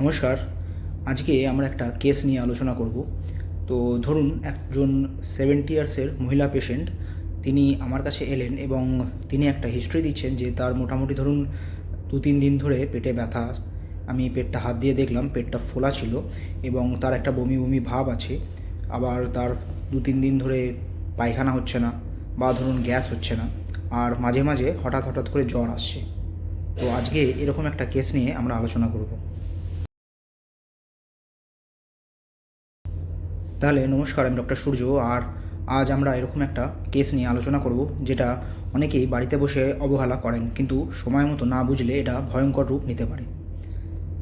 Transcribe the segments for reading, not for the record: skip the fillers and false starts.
নমস্কার। আজকে আমরা একটা কেস নিয়ে আলোচনা করব। তো ধরুন একজন 70 ইয়ার্সের মহিলা পেশেন্ট, তিনি আমার কাছে এলেন এবং তিনি একটা হিস্ট্রি দিচ্ছেন যে তার মোটামুটি ধরুন 2-3 দিন ধরে পেটে ব্যথা। আমি পেটটা হাত দিয়ে দেখলাম, পেটটা ফোলা ছিল এবং তার একটা বমি বমি ভাব আছে। আবার তার 2-3 দিন ধরে পায়খানা হচ্ছে না বা ধরুন গ্যাস হচ্ছে না, আর মাঝে মাঝে হঠাৎ হঠাৎ করে জ্বর আসছে। তো আজকে এরকম একটা কেস নিয়ে আমরা আলোচনা করব। তাহলে নমস্কার, আমি ডক্টর সূর্য। আর আজ আমরা এরকম একটা কেস নিয়ে আলোচনা করব যেটা অনেকেই বাড়িতে বসে অবহেলা করেন, কিন্তু সময় মতো না বুঝলে এটা ভয়ঙ্কর রূপ নিতে পারে।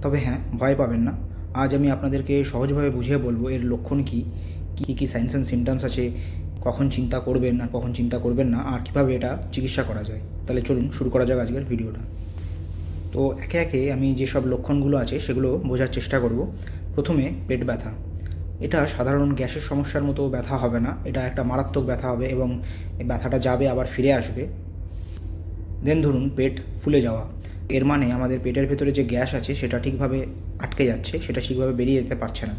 তবে হ্যাঁ, ভয় পাবেন না। আজ আমি আপনাদেরকে সহজভাবে বুঝিয়ে বলবো এর লক্ষণ কী কী কী সাইন্স অ্যান্ড সিমটমস আছে, কখন চিন্তা করবেন আর কখন চিন্তা করবেন না, আর কীভাবে এটা চিকিৎসা করা যায়। তাহলে চলুন শুরু করা যাক আজকের ভিডিওটা। তো একে একে আমি যেসব লক্ষণগুলো আছে সেগুলো বোঝার চেষ্টা করব। প্রথমে পেট ব্যথা। এটা সাধারণ গ্যাসের সমস্যার মতো ব্যথা হবে না, এটা একটা মারাত্মক ব্যথা হবে এবং এই ব্যথাটা যাবে আবার ফিরে আসবে। দেন ধরুন পেট ফুলে যাওয়া। এর মানে আমাদের পেটের ভেতরে যে গ্যাস আছে সেটা ঠিকভাবে আটকে যাচ্ছে, সেটা ঠিকভাবে বেরিয়ে যেতে পারছে না।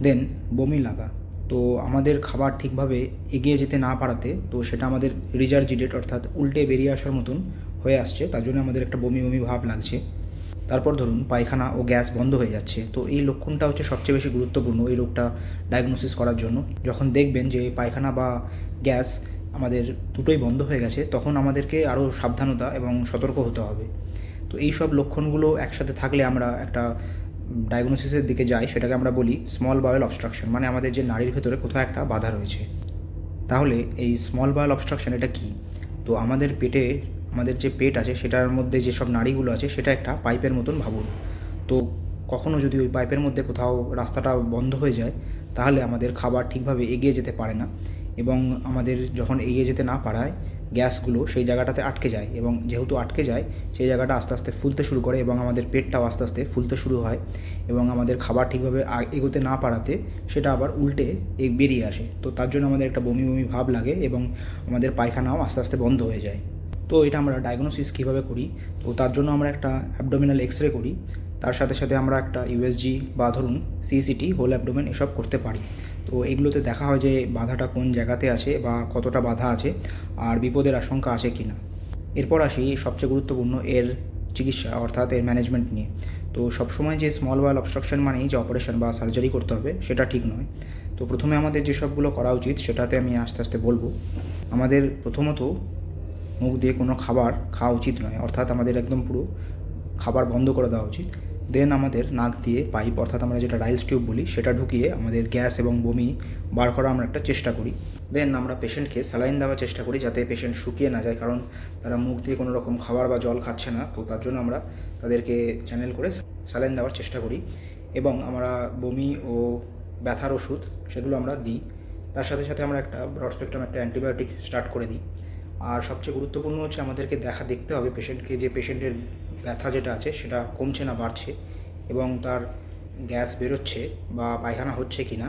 দেন বমি লাগা। তো আমাদের খাবার ঠিকভাবে এগিয়ে যেতে না পারাতে তো সেটা আমাদের রিজার্জিটেড অর্থাৎ উল্টে বেরিয়ে আসার মতন হয়ে আসছে, তার জন্য আমাদের একটা বমি বমি ভাব লাগছে। তারপর ধরুন পায়খানা ও গ্যাস বন্ধ হয়ে যাচ্ছে। তো এই লক্ষণটা হচ্ছে সবচেয়ে বেশি গুরুত্বপূর্ণ এই রোগটা ডায়াগনোসিস করার জন্য। যখন দেখবেন যে পায়খানা বা গ্যাস আমাদের দুটোই বন্ধ হয়ে গেছে, তখন আমাদেরকে আরও সাবধানতা এবং সতর্ক হতে হবে। তো এই সব লক্ষণগুলো একসাথে থাকলে আমরা একটা ডায়াগনোসিসের দিকে যাই, সেটাকে আমরা বলি স্মল বাওয়েল অবস্ট্রাকশন, মানে আমাদের যে নাড়ির ভেতরে কোথাও একটা বাধা রয়েছে। তাহলে এই স্মল বাওয়েল অবস্ট্রাকশন এটা কী? তো আমাদের পেটে, আমাদের যে পেট আছে সেটার মধ্যে যেসব নাড়িগুলো আছে সেটা একটা পাইপের মতন ভাবুন। তো কখনও যদি ওই পাইপের মধ্যে কোথাও রাস্তাটা বন্ধ হয়ে যায়, তাহলে আমাদের খাবার ঠিকভাবে এগিয়ে যেতে পারে না এবং আমাদের যখন এগিয়ে যেতে না পারায় গ্যাসগুলো সেই জায়গাটাতে আটকে যায়, এবং যেহেতু আটকে যায় সেই জায়গাটা আস্তে আস্তে ফুলতে শুরু করে এবং আমাদের পেটটাও আস্তে আস্তে ফুলতে শুরু হয় এবং আমাদের খাবার ঠিকভাবে এগোতে না পারাতে সেটা আবার উল্টে বেরিয়ে আসে। তো তার জন্য আমাদের একটা বমি বমি ভাব লাগে এবং আমাদের পায়খানাও আস্তে আস্তে বন্ধ হয়ে যায়। তো এটা আমরা ডায়াগনোসিস কীভাবে করি? তো তার জন্য আমরা একটা অ্যাবডোমিনাল এক্স-রে করি। তার সাথে সাথে আমরা একটা ইউএসজি বা ধরুন সিসিটি, হোল অ্যাবডোমেন, এসব করতে পারি। তো এগুলোতে দেখা হয় যে বাধাটা কোন জায়গাতে আছে বা কতটা বাধা আছে আর বিপদের আশঙ্কা আছে কি না। এরপর আসি সবচেয়ে গুরুত্বপূর্ণ এর চিকিৎসা অর্থাৎ এর ম্যানেজমেন্ট নিয়ে। তো সবসময় যে স্মল বাওয়েল অবস্ট্রাকশন মানেই যে অপারেশন বা সার্জারি করতে হবে সেটা ঠিক নয়। তো প্রথমে আমাদের যেসবগুলো করা উচিত সেটাতে আমি আস্তে আস্তে বলবো। আমাদের প্রথমত মুখ দিয়ে কোনো খাবার খাওয়া উচিত নয়, অর্থাৎ আমাদের একদম পুরো খাবার বন্ধ করে দেওয়া উচিত। দেন আমাদের নাক দিয়ে পাইপ, অর্থাৎ আমরা যেটা রাইলস টিউব বলি, সেটা ঢুকিয়ে আমাদের গ্যাস এবং বমি বার করা আমরা একটা চেষ্টা করি। দেন আমরা পেশেন্টকে স্যালাইন দেওয়ার চেষ্টা করি যাতে পেশেন্ট শুকিয়ে না যায়, কারণ তারা মুখ দিয়ে কোনো রকম খাবার বা জল খাচ্ছে না। তো তার জন্য আমরা তাদেরকে চ্যানেল করে স্যালাইন দেওয়ার চেষ্টা করি এবং আমরা বমি ও ব্যথার ওষুধ সেগুলো আমরা দিই। তার সাথে সাথে আমরা একটা ব্রড স্পেকট্রাম একটা অ্যান্টিবায়োটিক স্টার্ট করে দিই। আর সবচেয়ে গুরুত্বপূর্ণ হচ্ছে আমাদেরকে দেখতে হবে পেশেন্টকে, যে পেশেন্টের ব্যথা যেটা আছে সেটা কমছে না বাড়ছে এবং তার গ্যাস বেরোচ্ছে বা পায়খানা হচ্ছে কি না।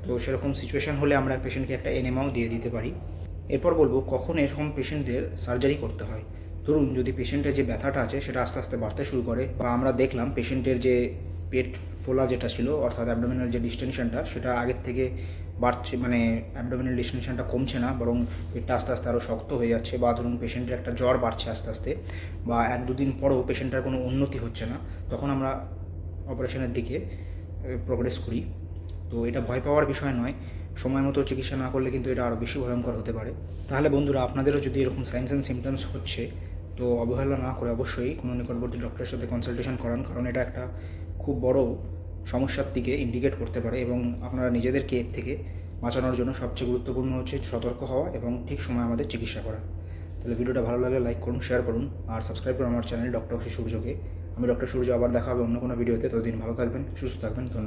তো সেরকম সিচুয়েশান হলে আমরা পেশেন্টকে একটা এনএমাও দিয়ে দিতে পারি। এরপর বলবো কখন এরকম পেশেন্টদের সার্জারি করতে হয়। ধরুন যদি পেশেন্টের যে ব্যথাটা আছে সেটা আস্তে আস্তে বাড়তে শুরু করে, বা আমরা দেখলাম পেশেন্টের যে পেট ফোলা যেটা ছিল অর্থাৎ অ্যাবডোমিনাল যে ডিস্টেনশনটা সেটা আগের থেকে বাড়ছে, মানে অ্যাবডোমিনাল ডিস্টেনশনটা কমছে না, বরং পেটটা আস্তে আস্তে আরও শক্ত হয়ে যাচ্ছে, বা ধরুন পেশেন্টের একটা জ্বর বাড়ছে আস্তে আস্তে, বা 1-2 দিন পরেও পেশেন্টের কোনো উন্নতি হচ্ছে না, তখন আমরা অপারেশনের দিকে প্রোগ্রেস করি। তো এটা ভয় পাওয়ার বিষয় নয়, সময় মতো চিকিৎসা না করলে কিন্তু এটা আরও বেশি ভয়ঙ্কর হতে পারে। তাহলে বন্ধুরা, আপনাদেরও যদি এরকম সাইন্স অ্যান্ড সিমটমস হচ্ছে তো অবহেলা না করে অবশ্যই কোনো নিকটবর্তী ডক্টরের সাথে কনসালটেশন করান, কারণ এটা একটা খুব বড় সমস্যার দিকে ইন্ডিকেট করতে পারে এবং আপনারা নিজেদেরকে এর থেকে বাঁচানোর জন্য সবচেয়ে গুরুত্বপূর্ণ হচ্ছে সতর্ক হওয়া এবং ঠিক সময় আমাদের চিকিৎসা করা। তাহলে ভিডিওটা ভালো লাগলে লাইক করুন, শেয়ার করুন আর সাবস্ক্রাইব করুন আমার চ্যানেল ডক্টর সূর্যকে। আমি ডক্টর সূর্য, আবার দেখা হবে অন্য কোনো ভিডিওতে। ততদিন ভালো থাকবেন, সুস্থ থাকবেন। ধন্যবাদ।